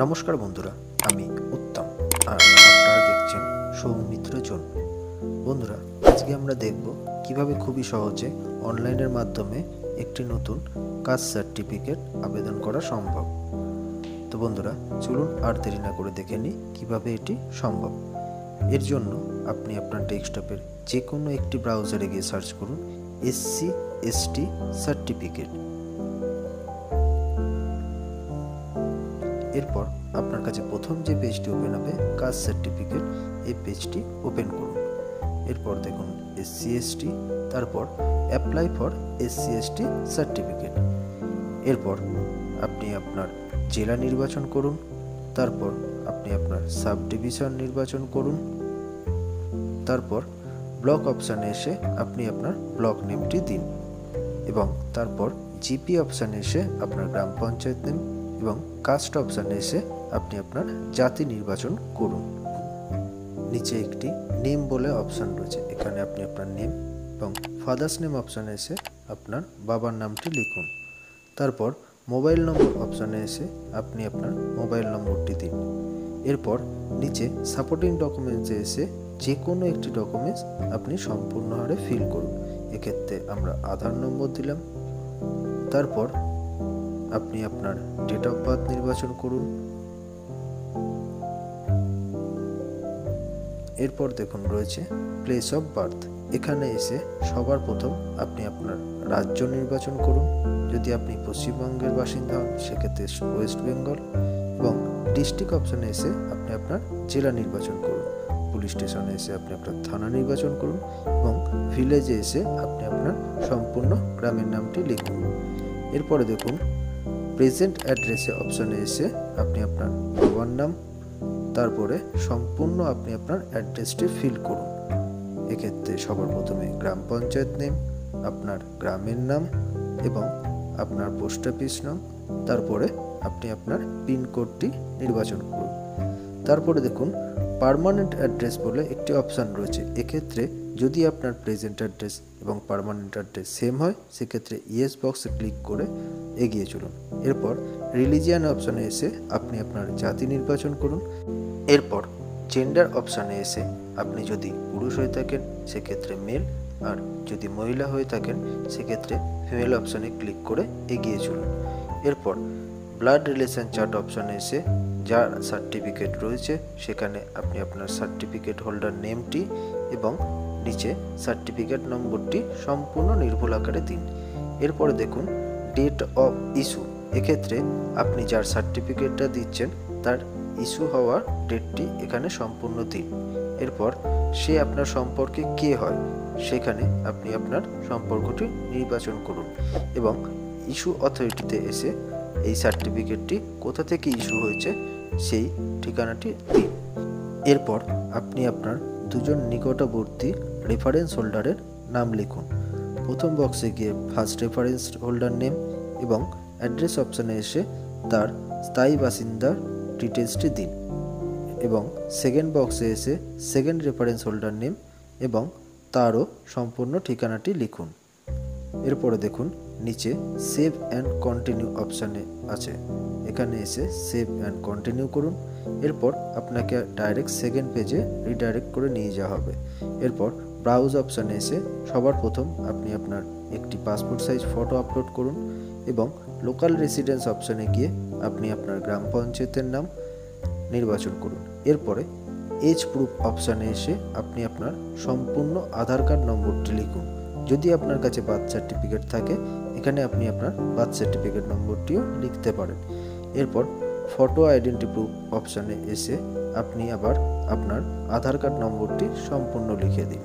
নমস্কার বন্ধুরা, আমি উত্তম আর আপনারা দেখছেন সৌমিত্র জন। বন্ধুরা, আজকে আমরা দেখব কিভাবে খুবই সহজে অনলাইনের মাধ্যমে একটি নতুন কাস্ট সার্টিফিকেট আবেদন করা সম্ভব। তো বন্ধুরা, চলুন আর দেরি না করে দেখে নিই কিভাবে এটি সম্ভব। এর জন্য আপনি আপনার ডেস্কটপের যে কোনো একটি ব্রাউজারে গিয়ে সার্চ করুন SC/ST সার্টিফিকেট। এরপর আপনার কাছে প্রথম যে পেজটি ওপেন হবে কাস্ট সার্টিফিকেট, এই পেজটি ওপেন করুন। এরপর দেখুন SC/ST, তারপর অ্যাপ্লাই ফর SC/ST সার্টিফিকেট। এরপর আপনি আপনার জেলা নির্বাচন করুন, তারপর আপনি আপনার সাব ডিভিশন নির্বাচন করুন, তারপর ব্লক অপশানে এসে আপনি আপনার ব্লক নেমটি দিন এবং তারপর জিপি অপশানে এসে আপনার গ্রাম পঞ্চায়েত নেম এবং কাস্ট অপশানে এসে আপনি আপনার জাতি নির্বাচন করুন। নিচে একটি নেম বলে অপশান রয়েছে, এখানে আপনি আপনার নেম এবং ফাদার্স নেম অপশানে এসে আপনার বাবার নামটি লিখুন। তারপর মোবাইল নম্বর অপশানে এসে আপনি আপনার মোবাইল নম্বরটি দিন। এরপর নিচে সাপোর্টিং ডকুমেন্টসে এসে যে কোনো একটি ডকুমেন্টস আপনি সম্পূর্ণ হারে ফিল করুন। এক্ষেত্রে আমরা আধার নম্বর দিলাম। তারপর আপনি আপনার ডেট অফ বার্থ নির্বাচন করুন। এরপর দেখুন রয়েছে প্লেস অফ বার্থ, এখানে এসে সবার প্রথম আপনি আপনার রাজ্য নির্বাচন করুন। যদি আপনি পশ্চিমবঙ্গের বাসিন্দা হন সেক্ষেত্রে ওয়েস্ট বেঙ্গল, এবং ডিস্ট্রিক্ট অপশানে এসে আপনি আপনার জেলা নির্বাচন করুন। পুলিশ স্টেশনে এসে আপনি আপনার থানা নির্বাচন করুন এবং ভিলেজে এসে আপনি আপনার সম্পূর্ণ গ্রামের নামটি লিখুন। এরপরে দেখুন প্রেজেন্ট অ্যাড্রেসে অপশানে এসে আপনি আপনার বাবার নাম, তারপরে সম্পূর্ণ আপনি আপনার অ্যাড্রেসটি ফিল করুন। এক্ষেত্রে সবার প্রথমে গ্রাম পঞ্চায়েত নেম, আপনার গ্রামের নাম এবং আপনার পোস্ট অফিস নাম, তারপরে আপনি আপনার পিনকোডটি নির্বাচন করুন। তারপরে দেখুন পার্মানেন্ট অ্যাড্রেস বলে একটি অপশান রয়েছে। এক্ষেত্রে যদি আপনার প্রেজেন্ট অ্যাড্রেস এবং পার্মানেন্ট অ্যাড্রেস সেম হয় সেক্ষেত্রে ইয়েস বক্সে ক্লিক করে এগিয়ে চলুন। এরপর রিলিজিয়ান অপশানে এসে আপনি আপনার জাতি নির্বাচন করুন। এরপর জেন্ডার অপশানে এসে আপনি যদি পুরুষ হয়ে থাকেন সেক্ষেত্রে মেল, আর যদি মহিলা হয়ে থাকেন সেক্ষেত্রে ফিমেল অপশানে ক্লিক করে এগিয়ে চলুন। এরপর ব্লাড রিলেশন চার্ট অপশানে এসে যার সার্টিফিকেট রয়েছে সেখানে আপনি আপনার সার্টিফিকেট হোল্ডার নেমটি এবং নিচে সার্টিফিকেট নম্বরটি সম্পূর্ণ নির্ভুল আকারে দিন। এরপরে দেখুন ডেট অফ ইস্যু, এক্ষেত্রে আপনি যার সার্টিফিকেটটা দিচ্ছেন তার ইস্যু হওয়ার ডেটটি এখানে সম্পূর্ণ দিন। এরপর সে আপনার সম্পর্কে কে হয় সেখানে আপনি আপনার সম্পর্কটি নির্বাচন করুন এবং ইস্যু অথরিটিতে এসে এই সার্টিফিকেটটি কোথা থেকে ইস্যু হয়েছে সেই ঠিকানাটি দিন। এরপর আপনি আপনার দুজন নিকটবর্তী রেফারেন্স হোল্ডারের নাম লিখুন। প্রথম বক্সে গিয়ে ফার্স্ট রেফারেন্স হোল্ডার নেম এবং অ্যাড্রেস অপশানে এসে তার স্থায়ী বাসিন্দার ডিটেলসটি দিন এবং সেকেন্ড বক্সে এসে সেকেন্ড রেফারেন্স হোল্ডার নেম এবং তারও সম্পূর্ণ ঠিকানাটি লিখুন। এরপরে দেখুন নিচে সেভ অ্যান্ড কন্টিনিউ অপশানে আছে, এখানে এসে সেভ অ্যান্ড কন্টিনিউ করুন। এরপর আপনাকে ডাইরেক্ট সেকেন্ড পেজে রিডাইরেক্ট করে নিয়ে যাওয়া হবে। এরপর ব্রাউজ অপশানে এসে সবার প্রথম আপনি আপনার একটি পাসপোর্ট সাইজ ফটো আপলোড করুন এবং লোকাল রেসিডেন্স অপশানে গিয়ে আপনি আপনার গ্রাম পঞ্চায়েতের নাম নির্বাচন করুন। এরপরে এজ প্রুফ অপশানে এসে আপনি আপনার সম্পূর্ণ আধার কার্ড নম্বরটি লিখুন। যদি আপনার কাছে বার্থ সার্টিফিকেট থাকে এখানে আপনি আপনার বার্থ সার্টিফিকেট নম্বরটিও লিখতে পারেন। এরপর ফটো আইডেন্টি প্রুফ অপশানে এসে আপনি আবার আপনার আধার কার্ড নম্বরটি সম্পূর্ণ লিখে দিন।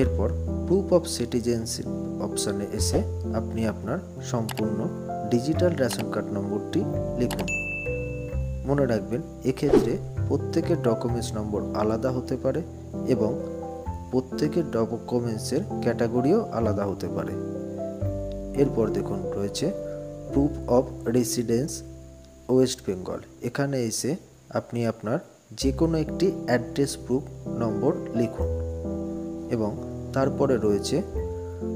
এরপর প্রুফ অফ সিটিজেনশিপ অপশানে এসে আপনি আপনার সম্পূর্ণ ডিজিটাল রেশন কার্ড নম্বরটি লিখুন। মনে রাখবেন এক্ষেত্রে প্রত্যেকের ডকুমেন্টস নম্বর আলাদা হতে পারে এবং প্রত্যেকের ডকুমেন্টসের ক্যাটাগরিও আলাদা হতে পারে। এরপর দেখুন রয়েছে proof of residence West Bengal, এখানে এসে আপনি আপনার যে কোনো একটি অ্যাড্রেস প্রুফ নম্বর লিখুন এবং তারপরে রয়েছে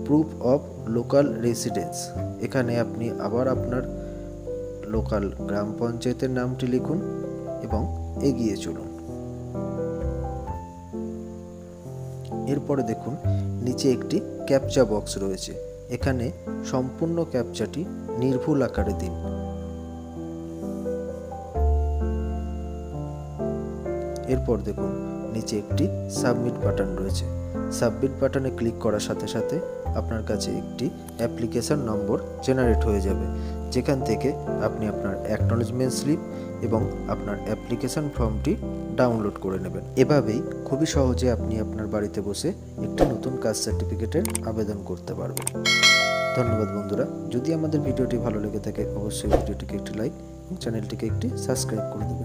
প্রুফ অফ লোকাল রেসিডেন্স, এখানে আপনি আবার আপনার লোকাল গ্রাম পঞ্চায়েতের নামটি লিখুন এবং এগিয়ে চলুন। এরপরে দেখুন নিচে একটি ক্যাপচা বক্স রয়েছে, এখানে সম্পূর্ণ ক্যাপচাটি নির্ভুল আকারে দিন। এরপর দেখুন নিচে একটি সাবমিট বাটন রয়েছে, সাবমিট বাটনে ক্লিক করার সাথে সাথে আপনার কাছে একটি অ্যাপ্লিকেশন নম্বর জেনারেট হয়ে যাবে, যেখান থেকে আপনি আপনার অ্যাকনলেজমেন্ট স্লিপ এবং আপনার অ্যাপ্লিকেশন ফর্মটি ডাউনলোড করে নেবেন। এভাবেই খুবই সহজে আপনি আপনার বাড়িতে বসে একটি নতুন কাস্ট সার্টিফিকেটের আবেদন করতে পারবেন। ধন্যবাদ বন্ধুরা, যদি আমাদের ভিডিওটি ভালো লেগে থাকে অবশ্যই ভিডিওটিকে একটি লাইক এবং চ্যানেলটিকে একটি সাবস্ক্রাইব করে দেবেন।